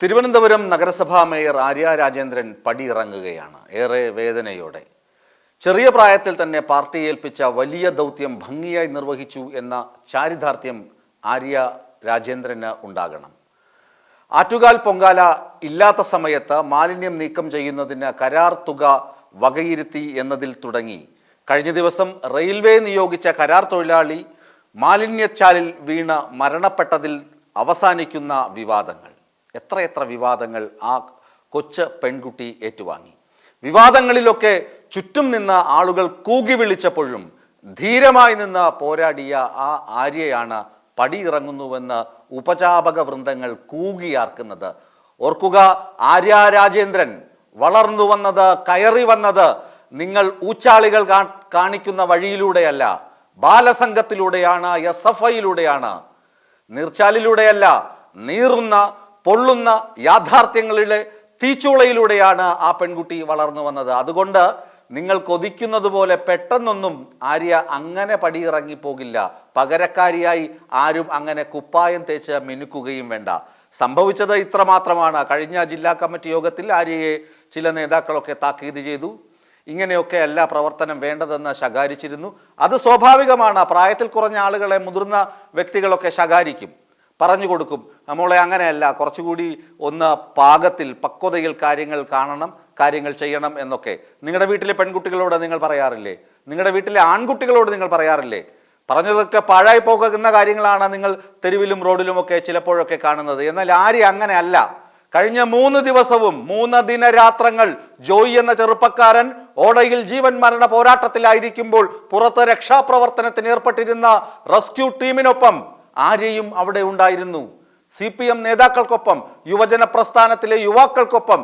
തിരുവനന്തപുരം നഗരസഭാ മേയർ ആര്യ രാജേന്ദ്രൻ പടിയിറങ്ങുകയാണ്. ഏറെ വേദനയോടെ. ചെറിയ പ്രായത്തിൽ തന്നെ പാർട്ടി ഏൽപ്പിച്ച വലിയ ദൗത്യം ഭംഗിയായി നിർവഹിച്ചു എന്ന ചാരിതാർത്ഥ്യം ആര്യ രാജേന്ദ്രന് ഉണ്ടാകണം. ആറ്റുകാൽ പൊങ്കാല ഇല്ലാത്ത സമയത്ത് മാലിന്യം നീക്കം ചെയ്യുന്നതിന് കരാർ തുക വകയിരുത്തി എന്നതിൽ തുടങ്ങി കഴിഞ്ഞ ദിവസം റെയിൽവേ നിയോഗിച്ച കരാർ തൊഴിലാളി മാലിന്യച്ചാലിൽ വീണ് മരണപ്പെട്ടതിൽ അവസാനിക്കുന്ന വിവാദങ്ങൾ. എത്രയെത്ര വിവാദങ്ങൾ ആ കൊച്ചു പെൺകുട്ടി ഏറ്റുവാങ്ങി. വിവാദങ്ങളിലൊക്കെ ചുറ്റും നിന്ന ആളുകൾ കൂകി വിളിച്ചപ്പോഴും ധീരമായി നിന്ന് പോരാടിയ ആ ആര്യയാണ് പടിയിറങ്ങുന്നുവെന്ന് ഉപചാപക വൃന്ദങ്ങൾ കൂകിയാർക്കുന്നത്. ഓർക്കുക, ആര്യ രാജേന്ദ്രൻ വളർന്നു വന്നത്, കയറി വന്നത് നിങ്ങൾ ഊച്ചാളികൾ കാണിക്കുന്ന വഴിയിലൂടെയല്ല, ബാലസംഘത്തിലൂടെയാണ്, SFIയിലൂടെയാണ്, നീർച്ചാലിലൂടെയല്ല, നീറുന്ന പൊള്ളുന്ന യാഥാർത്ഥ്യങ്ങളിലെ തീച്ചൂളയിലൂടെയാണ് ആ പെൺകുട്ടി വളർന്നു വന്നത്. അതുകൊണ്ട് നിങ്ങൾ കൊതിക്കുന്നത് പോലെ പെട്ടെന്നൊന്നും ആര്യ അങ്ങനെ പടിയിറങ്ങിപ്പോകില്ല. പകരക്കാരിയായി ആരും അങ്ങനെ കുപ്പായം തേച്ച് മിനുക്കുകയും വേണ്ട. സംഭവിച്ചത് ഇത്ര മാത്രമാണ്. കഴിഞ്ഞ ജില്ലാ കമ്മിറ്റി യോഗത്തിൽ ആര്യയെ ചില നേതാക്കളൊക്കെ താക്കീത് ചെയ്തു. ഇങ്ങനെയൊക്കെ അല്ല പ്രവർത്തനം വേണ്ടതെന്ന് ശകാരിച്ചിരുന്നു. അത് സ്വാഭാവികമാണ്. പ്രായത്തിൽ കുറഞ്ഞ ആളുകളെ മുതിർന്ന വ്യക്തികളൊക്കെ ശകാരിക്കും, പറഞ്ഞു കൊടുക്കും. നമ്മളെ അങ്ങനെയല്ല, കുറച്ചുകൂടി ഒന്ന് പാകത്തിൽ പക്വതയിൽ കാര്യങ്ങൾ കാണണം, കാര്യങ്ങൾ ചെയ്യണം എന്നൊക്കെ നിങ്ങളുടെ വീട്ടിലെ പെൺകുട്ടികളോട് നിങ്ങൾ പറയാറില്ലേ? നിങ്ങളുടെ വീട്ടിലെ ആൺകുട്ടികളോട് നിങ്ങൾ പറയാറില്ലേ? പറഞ്ഞതൊക്കെ പാഴായി പോകുന്ന കാര്യങ്ങളാണ് നിങ്ങൾ തെരുവിലും റോഡിലുമൊക്കെ ചിലപ്പോഴൊക്കെ കാണുന്നത്. എന്നാൽ ആര്യ അങ്ങനെയല്ല. കഴിഞ്ഞ 3 ദിവസവും 3 ദിനരാത്രങ്ങൾ ജോയി എന്ന ചെറുപ്പക്കാരൻ ഓടയിൽ ജീവൻ മരണ പോരാട്ടത്തിലായിരിക്കുമ്പോൾ പുറത്ത് രക്ഷാപ്രവർത്തനത്തിന് ഏർപ്പെട്ടിരുന്ന റെസ്ക്യൂ ടീമിനൊപ്പം ആര്യയും അവിടെ ഉണ്ടായിരുന്നു. CPM നേതാക്കൾക്കൊപ്പം, യുവജന പ്രസ്ഥാനത്തിലെ യുവാക്കൾക്കൊപ്പം,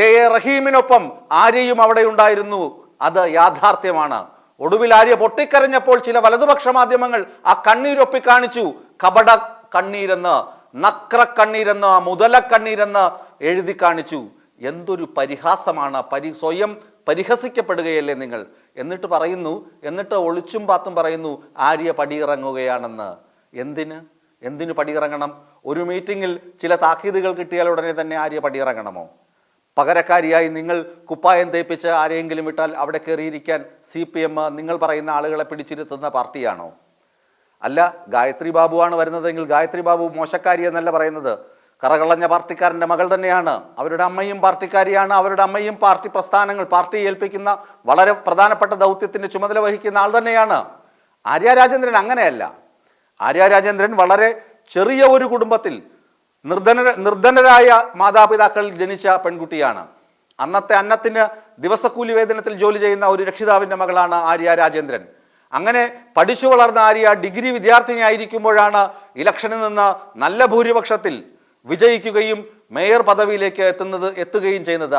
A റഹീമിനൊപ്പം ആര്യയും അവിടെ ഉണ്ടായിരുന്നു. അത് യാഥാർത്ഥ്യമാണ്. ഒടുവിൽ ആര്യ പൊട്ടിക്കരഞ്ഞപ്പോൾ ചില വലതുപക്ഷ മാധ്യമങ്ങൾ ആ കണ്ണീരൊപ്പി കാണിച്ചു. കപട കണ്ണീരെന്ന്, നക്ര കണ്ണീരെന്ന്, മുതല കണ്ണീരെന്ന് എഴുതി കാണിച്ചു. എന്തൊരു പരിഹാസമാണ്! സ്വയം പരിഹസിക്കപ്പെടുകയല്ലേ നിങ്ങൾ? എന്നിട്ട് ഒളിച്ചും പാത്തും പറയുന്നു ആര്യ പടിയിറങ്ങുകയാണെന്ന്. എന്തിന് പടിയിറങ്ങണം? ഒരു മീറ്റിങ്ങിൽ ചില താക്കീതുകൾ കിട്ടിയാൽ ഉടനെ തന്നെ ആര്യ പടിയിറങ്ങണമോ? പകരക്കാരിയായി നിങ്ങൾ കുപ്പായം തേപ്പിച്ച് ആരെയെങ്കിലും വിട്ടാൽ അവിടെ കയറിയിരിക്കാൻ CPM നിങ്ങൾ പറയുന്ന ആളുകളെ പിടിച്ചിരുത്തുന്ന പാർട്ടിയാണോ? അല്ല, ഗായത്രി ബാബുവാണ് വരുന്നതെങ്കിൽ ഗായത്രി ബാബു മോശക്കാരി എന്നല്ല പറയുന്നത്. കറകളഞ്ഞ പാർട്ടിക്കാരൻ്റെ മകൾ തന്നെയാണ്. അവരുടെ അമ്മയും പാർട്ടിക്കാരിയാണ്. അവരുടെ അമ്മയും പാർട്ടി പ്രസ്ഥാനങ്ങൾ, പാർട്ടി ഏൽപ്പിക്കുന്ന വളരെ പ്രധാനപ്പെട്ട ദൗത്യത്തിൻ്റെ ചുമതല വഹിക്കുന്ന ആൾ തന്നെയാണ്. ആര്യ രാജേന്ദ്രൻ അങ്ങനെയല്ല. ആര്യ രാജേന്ദ്രൻ വളരെ ചെറിയ ഒരു കുടുംബത്തിൽ നിർധനരായ മാതാപിതാക്കളിൽ ജനിച്ച പെൺകുട്ടിയാണ്. അന്നത്തെ അന്നത്തിന് ദിവസക്കൂലി വേതനത്തിൽ ജോലി ചെയ്യുന്ന ഒരു രക്ഷിതാവിൻ്റെ മകളാണ് ആര്യ രാജേന്ദ്രൻ. അങ്ങനെ പഠിച്ചു വളർന്ന ആര്യ ഡിഗ്രി വിദ്യാർത്ഥിനിയായിരിക്കുമ്പോഴാണ് ഇലക്ഷനിൽ നിന്ന് നല്ല ഭൂരിപക്ഷത്തിൽ വിജയിക്കുകയും മേയർ പദവിയിലേക്ക് എത്തുകയും ചെയ്യുന്നത്.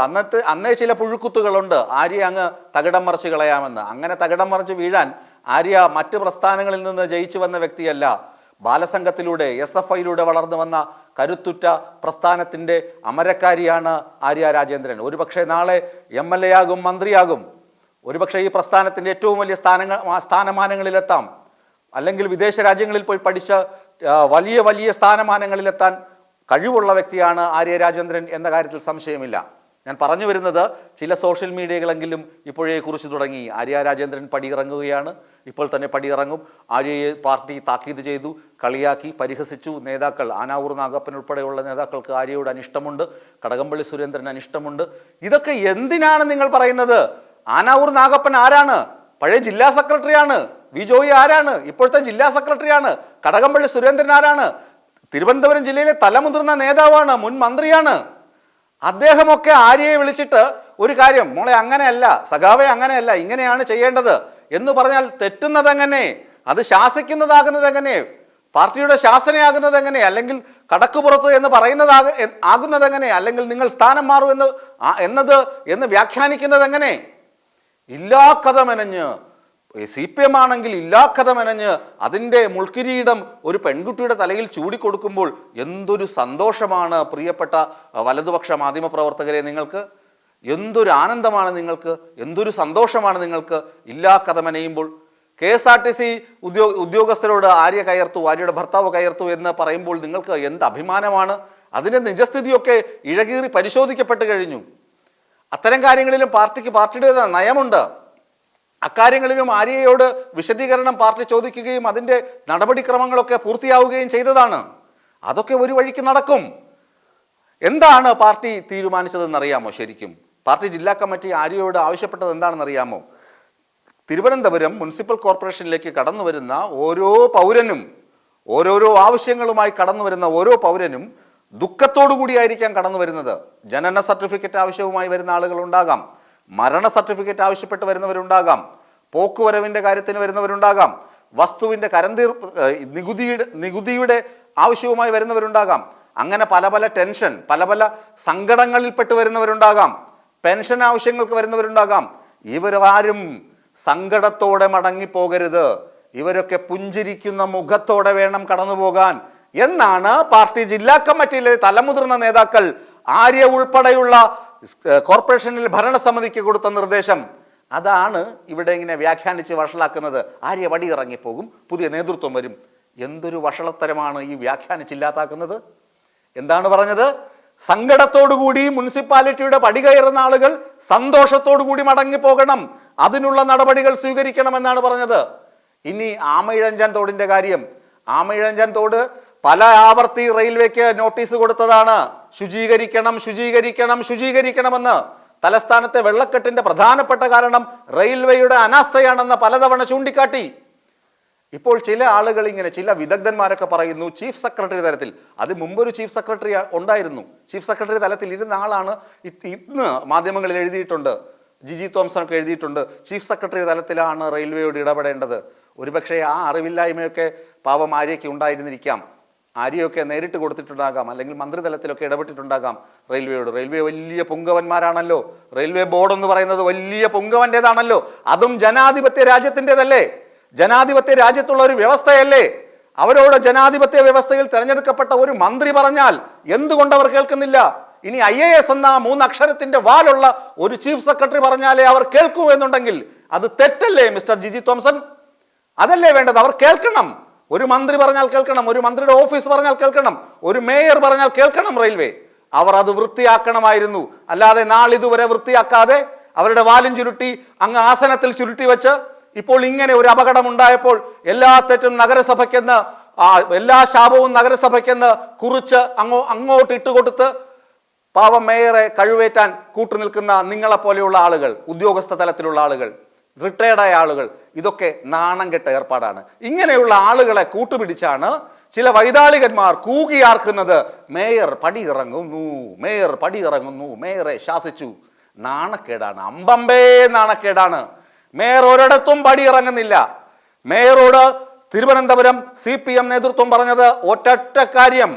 അന്നേ ചില പുഴുക്കുത്തുകളുണ്ട് ആര്യ അങ്ങ് തകിടം മറിച്ച് കളയാമെന്ന്. അങ്ങനെ തകിടം മറിച്ച് വീഴാൻ ആര്യ മറ്റ് പ്രസ്ഥാനങ്ങളിൽ നിന്ന് ജയിച്ചു വന്ന വ്യക്തിയല്ല. ബാലസംഘത്തിലൂടെ, SFIയിലൂടെ വളർന്നു വന്ന കരുത്തുറ്റ പ്രസ്ഥാനത്തിൻ്റെ അമരക്കാരിയാണ് ആര്യ രാജേന്ദ്രൻ. ഒരുപക്ഷെ നാളെ MLA ആകും, മന്ത്രിയാകും. ഒരുപക്ഷെ ഈ പ്രസ്ഥാനത്തിൻ്റെ ഏറ്റവും വലിയ സ്ഥാനമാനങ്ങളിലെത്താം. അല്ലെങ്കിൽ വിദേശ രാജ്യങ്ങളിൽ പോയി പഠിച്ച് വലിയ വലിയ സ്ഥാനമാനങ്ങളിലെത്താൻ കഴിവുള്ള വ്യക്തിയാണ് ആര്യ രാജേന്ദ്രൻ എന്ന കാര്യത്തിൽ സംശയമില്ല. ഞാൻ പറഞ്ഞു വരുന്നത്, ചില സോഷ്യൽ മീഡിയകളെങ്കിലും ഇപ്പോഴേ കുറിച്ച് തുടങ്ങി ആര്യ രാജേന്ദ്രൻ പടിയിറങ്ങുകയാണ്, ഇപ്പോൾ തന്നെ പടിയിറങ്ങും. ആര്യയെ പാർട്ടി താക്കീത് ചെയ്തു, കളിയാക്കി, പരിഹസിച്ചു. നേതാക്കൾ, ആനാവൂർ നാഗപ്പൻ ഉൾപ്പെടെയുള്ള നേതാക്കൾക്ക് ആര്യയോട് അനിഷ്ടമുണ്ട്, കടകംപള്ളി സുരേന്ദ്രൻ അനിഷ്ടമുണ്ട്. ഇതൊക്കെ എന്തിനാണ് നിങ്ങൾ പറയുന്നത്? ആനാവൂർ നാഗപ്പൻ ആരാണ്? പഴയ ജില്ലാ സെക്രട്ടറിയാണ്. വി ജോയി ആരാണ്? ഇപ്പോഴത്തെ ജില്ലാ സെക്രട്ടറിയാണ്. കടകംപള്ളി സുരേന്ദ്രൻ ആരാണ്? തിരുവനന്തപുരം ജില്ലയിലെ തലമുതിർന്ന നേതാവാണ്, മുൻ മന്ത്രിയാണ്. അദ്ദേഹമൊക്കെ ആര്യയെ വിളിച്ചിട്ട് ഒരു കാര്യം, മോളെ അങ്ങനെയല്ല, സഖാവെ അങ്ങനെയല്ല, ഇങ്ങനെയാണ് ചെയ്യേണ്ടത് എന്ന് പറഞ്ഞാൽ തെറ്റുന്നത് എങ്ങനെ? അത് ശാസിക്കുന്നതാകുന്നത് എങ്ങനെ? പാർട്ടിയുടെ ശാസനയാകുന്നത് എങ്ങനെ? അല്ലെങ്കിൽ കടക്കുപുറത്ത് എന്ന് ആകുന്നത് എങ്ങനെ? അല്ലെങ്കിൽ നിങ്ങൾ സ്ഥാനം മാറും എന്ന് വ്യാഖ്യാനിക്കുന്നത് എങ്ങനെ? ഇല്ലാ കഥ മെനഞ്ഞ്, CPM ആണെങ്കിൽ ഇല്ലാ കഥ മെനഞ്ഞ് അതിൻ്റെ മുൾക്കിരീടം ഒരു പെൺകുട്ടിയുടെ തലയിൽ ചൂടിക്കൊടുക്കുമ്പോൾ എന്തൊരു സന്തോഷമാണ് പ്രിയപ്പെട്ട വലതുപക്ഷ മാധ്യമപ്രവർത്തകരെ നിങ്ങൾക്ക്! എന്തൊരു ആനന്ദമാണ് നിങ്ങൾക്ക്! എന്തൊരു സന്തോഷമാണ് നിങ്ങൾക്ക് ഇല്ലാ കഥ മെനയുമ്പോൾ! KSRTC ഉദ്യോഗസ്ഥരോട് ആര്യ കയർത്തു, ആര്യയുടെ ഭർത്താവ് കയർത്തു എന്ന് പറയുമ്പോൾ നിങ്ങൾക്ക് എന്ത് അഭിമാനമാണ്! അതിൻ്റെ നിജസ്ഥിതിയൊക്കെ ഇഴകീറി പരിശോധിക്കപ്പെട്ട് കഴിഞ്ഞു. അത്തരം കാര്യങ്ങളിലും പാർട്ടിയുടെ നയമുണ്ട്. അക്കാര്യങ്ങളിലും ആര്യയോട് വിശദീകരണം പാർട്ടി ചോദിക്കുകയും അതിൻ്റെ നടപടിക്രമങ്ങളൊക്കെ പൂർത്തിയാവുകയും ചെയ്തതാണ്. അതൊക്കെ ഒരു വഴിക്ക് നടക്കും. എന്താണ് പാർട്ടി തീരുമാനിച്ചതെന്നറിയാമോ? ശരിക്കും പാർട്ടി ജില്ലാ കമ്മിറ്റി ആര്യയോട് ആവശ്യപ്പെട്ടത് എന്താണെന്നറിയാമോ? തിരുവനന്തപുരം മുനിസിപ്പൽ കോർപ്പറേഷനിലേക്ക് കടന്നു വരുന്ന ഓരോ പൗരനും, ഓരോരോ ആവശ്യങ്ങളുമായി കടന്നു വരുന്ന ഓരോ പൗരനും ദുഃഖത്തോടു കൂടിയായിരിക്കാം കടന്നു വരുന്നത്. ജനന സർട്ടിഫിക്കറ്റ് ആവശ്യവുമായി വരുന്ന ആളുകളുണ്ടാകാം, മരണ സർട്ടിഫിക്കറ്റ് ആവശ്യപ്പെട്ട് വരുന്നവരുണ്ടാകാം, പോക്കുവരവിൻ്റെ കാര്യത്തിന് വരുന്നവരുണ്ടാകാം, വസ്തുവിൻ്റെ നികുതിയുടെ ആവശ്യവുമായി വരുന്നവരുണ്ടാകാം. അങ്ങനെ പല പല ടെൻഷൻ, പല പല സങ്കടങ്ങളിൽപ്പെട്ട് വരുന്നവരുണ്ടാകാം, പെൻഷൻ ആവശ്യങ്ങൾക്ക് വരുന്നവരുണ്ടാകാം. ഇവരാരും സങ്കടത്തോടെ മടങ്ങിപ്പോകരുത്. ഇവരൊക്കെ പുഞ്ചിരിക്കുന്ന മുഖത്തോടെ വേണം കടന്നു പോകാൻ എന്നാണ് പാർട്ടി ജില്ലാ കമ്മിറ്റിയിലെ തലമുതിർന്ന നേതാക്കൾ ആര്യ ഉൾപ്പെടെയുള്ള കോർപ്പറേഷനിൽ ഭരണസമിതിക്ക് കൊടുത്ത നിർദ്ദേശം. അതാണ് ഇവിടെ ഇങ്ങനെ വ്യാഖ്യാനിച്ച് വഷളാക്കുന്നത്. ആര്യ വടി ഇറങ്ങിപ്പോകും, പുതിയ നേതൃത്വം വരും. എന്തൊരു വഷളത്തരമാണ് ഈ വ്യാഖ്യാനിച്ചില്ലാത്താക്കുന്നത്. എന്താണ് പറഞ്ഞത്? സങ്കടത്തോടുകൂടി മുനിസിപ്പാലിറ്റിയുടെ പടി കയറുന്ന ആളുകൾ സന്തോഷത്തോടുകൂടി മടങ്ങിപ്പോകണം, അതിനുള്ള നടപടികൾ സ്വീകരിക്കണമെന്നാണ് പറഞ്ഞത്. ഇനി ആമയിഴഞ്ചാൻ തോടിന്റെ കാര്യം. ആമയിഴഞ്ചാൻ തോട് പല ആവർത്തി റെയിൽവേക്ക് നോട്ടീസ് കൊടുത്തതാണ്. ശുചീകരിക്കണം, ശുചീകരിക്കണം, ശുചീകരിക്കണമെന്ന്. തലസ്ഥാനത്തെ വെള്ളക്കെട്ടിന്റെ പ്രധാനപ്പെട്ട കാരണം റെയിൽവേയുടെ അനാസ്ഥയാണെന്ന് പലതവണ ചൂണ്ടിക്കാട്ടി. ഇപ്പോൾ ചില ആളുകൾ ഇങ്ങനെ, ചില വിദഗ്ധന്മാരൊക്കെ പറയുന്നു ചീഫ് സെക്രട്ടറി തലത്തിൽ, അത് മുമ്പൊരു ചീഫ് സെക്രട്ടറി ഉണ്ടായിരുന്നു, ചീഫ് സെക്രട്ടറി തലത്തിൽ ഇരുന്ന ആളാണ്. ഇന്ന് മാധ്യമങ്ങളിൽ എഴുതിയിട്ടുണ്ട്, ജിജി തോംസൺ ഒക്കെ എഴുതിയിട്ടുണ്ട്, ചീഫ് സെക്രട്ടറി തലത്തിലാണ് റെയിൽവേയോട് ഇടപെടേണ്ടത്. ഒരുപക്ഷെ ആ അറിവില്ലായ്മയൊക്കെ പാവം ആര്യയ്ക്ക് ഉണ്ടായിരുന്നിരിക്കാം. ആര്യയൊക്കെ നേരിട്ട് കൊടുത്തിട്ടുണ്ടാകാം, അല്ലെങ്കിൽ മന്ത്രിതലത്തിലൊക്കെ ഇടപെട്ടിട്ടുണ്ടാകാം റെയിൽവേയോട്. റെയിൽവേ വലിയ പുങ്കവന്മാരാണല്ലോ, റെയിൽവേ ബോർഡ് എന്ന് പറയുന്നത് വലിയ പുങ്കവന്റേതാണല്ലോ. അതും ജനാധിപത്യ രാജ്യത്തിൻ്റെതല്ലേ, ജനാധിപത്യ രാജ്യത്തുള്ള ഒരു വ്യവസ്ഥയല്ലേ. അവരോട് ജനാധിപത്യ വ്യവസ്ഥയിൽ തെരഞ്ഞെടുക്കപ്പെട്ട ഒരു മന്ത്രി പറഞ്ഞാൽ എന്തുകൊണ്ട് അവർ കേൾക്കുന്നില്ല? ഇനി IAS എന്ന 3 അക്ഷരത്തിന്റെ വാലുള്ള ഒരു ചീഫ് സെക്രട്ടറി പറഞ്ഞാലേ അവർ കേൾക്കൂ എന്നുണ്ടെങ്കിൽ അത് തെറ്റല്ലേ മിസ്റ്റർ ജിജി തോംസൺ? അതല്ലേ വേണ്ടത്? അവർ കേൾക്കണം. ഒരു മന്ത്രി പറഞ്ഞാൽ കേൾക്കണം, ഒരു മന്ത്രിയുടെ ഓഫീസ് പറഞ്ഞാൽ കേൾക്കണം, ഒരു മേയർ പറഞ്ഞാൽ കേൾക്കണം റെയിൽവേ. അവർ അത് വൃത്തിയാക്കണമായിരുന്നു. അല്ലാതെ നാളിതുവരെ വൃത്തിയാക്കാതെ അവരുടെ വാലും ചുരുട്ടി അങ്ങ് ആസനത്തിൽ ചുരുട്ടി വെച്ച് ഇപ്പോൾ ഇങ്ങനെ ഒരു അപകടം ഉണ്ടായപ്പോൾ എല്ലാ തെറ്റും നഗരസഭയ്ക്കെന്ന്, എല്ലാ ശാപവും നഗരസഭയ്ക്കെന്ന് കുറിച്ച് അങ്ങോട്ട് ഇട്ടുകൊടുത്ത് പാവം മേയറെ കഴിവേറ്റാൻ കൂട്ടുനിൽക്കുന്ന നിങ്ങളെപ്പോലെയുള്ള ആളുകൾ, ഉദ്യോഗസ്ഥ തലത്തിലുള്ള ആളുകൾ, റിട്ടയർഡായ ആളുകൾ, ഇതൊക്കെ നാണം കെട്ട ഏർപ്പാടാണ്. ഇങ്ങനെയുള്ള ആളുകളെ കൂട്ടുപിടിച്ചാണ് ചില വൈതാളികന്മാർ കൂകിയാർക്കുന്നത്. മേയർ പടിയിറങ്ങുന്നു, മേയർ പടിയിറങ്ങുന്നു, മേയറെ ശാസിച്ചു. നാണക്കേടാണ്, അമ്പമ്പേ നാണക്കേടാണ്. മേയർ ഒരിടത്തും പടിയിറങ്ങുന്നില്ല. മേയറോട് തിരുവനന്തപുരം CPM നേതൃത്വം പറഞ്ഞത് ഒറ്റ കാര്യം,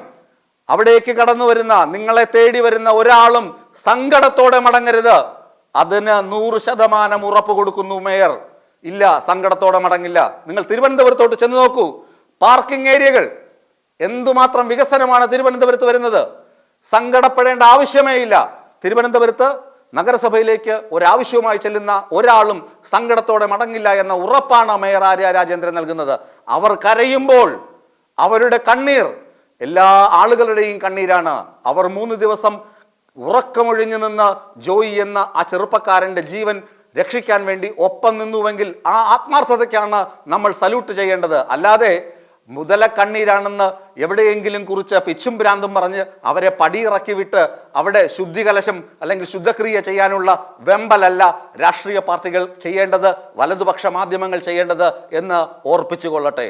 അവിടേക്ക് കടന്നു വരുന്ന, നിങ്ങളെ തേടി വരുന്ന ഒരാളും സങ്കടത്തോടെ മടങ്ങരുത്. അതിന് 100% ഉറപ്പ് കൊടുക്കുന്നു മേയർ. ഇല്ല, സങ്കടത്തോടെ മടങ്ങില്ല. നിങ്ങൾ തിരുവനന്തപുരത്തോട്ട് ചെന്ന് നോക്കൂ. പാർക്കിംഗ് ഏരിയകൾ, എന്തുമാത്രം വികസനമാണ് തിരുവനന്തപുരത്ത് വരുന്നത്. സങ്കടപ്പെടേണ്ട ആവശ്യമേ ഇല്ല. തിരുവനന്തപുരത്ത് നഗരസഭയിലേക്ക് ഒരാവശ്യവുമായി ചെല്ലുന്ന ഒരാളും സങ്കടത്തോടെ മടങ്ങില്ല എന്ന ഉറപ്പാണ് മേയർ ആര്യ രാജേന്ദ്രൻ നൽകുന്നത്. അവർ കരയുമ്പോൾ അവരുടെ കണ്ണീർ എല്ലാ ആളുകളുടെയും കണ്ണീരാണ്. അവർ 3 ദിവസം ഉറക്കമൊഴിഞ്ഞു നിന്ന് ജോയി എന്ന ആ ചെറുപ്പക്കാരൻ്റെ ജീവൻ രക്ഷിക്കാൻ വേണ്ടി ഒപ്പം നിന്നുവെങ്കിൽ ആ ആത്മാർത്ഥതയ്ക്കാണ് നമ്മൾ സല്യൂട്ട് ചെയ്യേണ്ടത്. അല്ലാതെ മുതല കണ്ണീരാണെന്ന് എവിടെയെങ്കിലും കുറിച്ച് പിച്ചും ഭ്രാന്തും പറഞ്ഞ് അവരെ പടിയിറക്കി വിട്ട് അവിടെ ശുദ്ധികലശം അല്ലെങ്കിൽ ശുദ്ധക്രിയ ചെയ്യാനുള്ള വെമ്പലല്ല രാഷ്ട്രീയ പാർട്ടികൾ ചെയ്യേണ്ടത്, വലതുപക്ഷ മാധ്യമങ്ങൾ ചെയ്യേണ്ടത് എന്ന് ഓർപ്പിച്ചു കൊള്ളട്ടെ.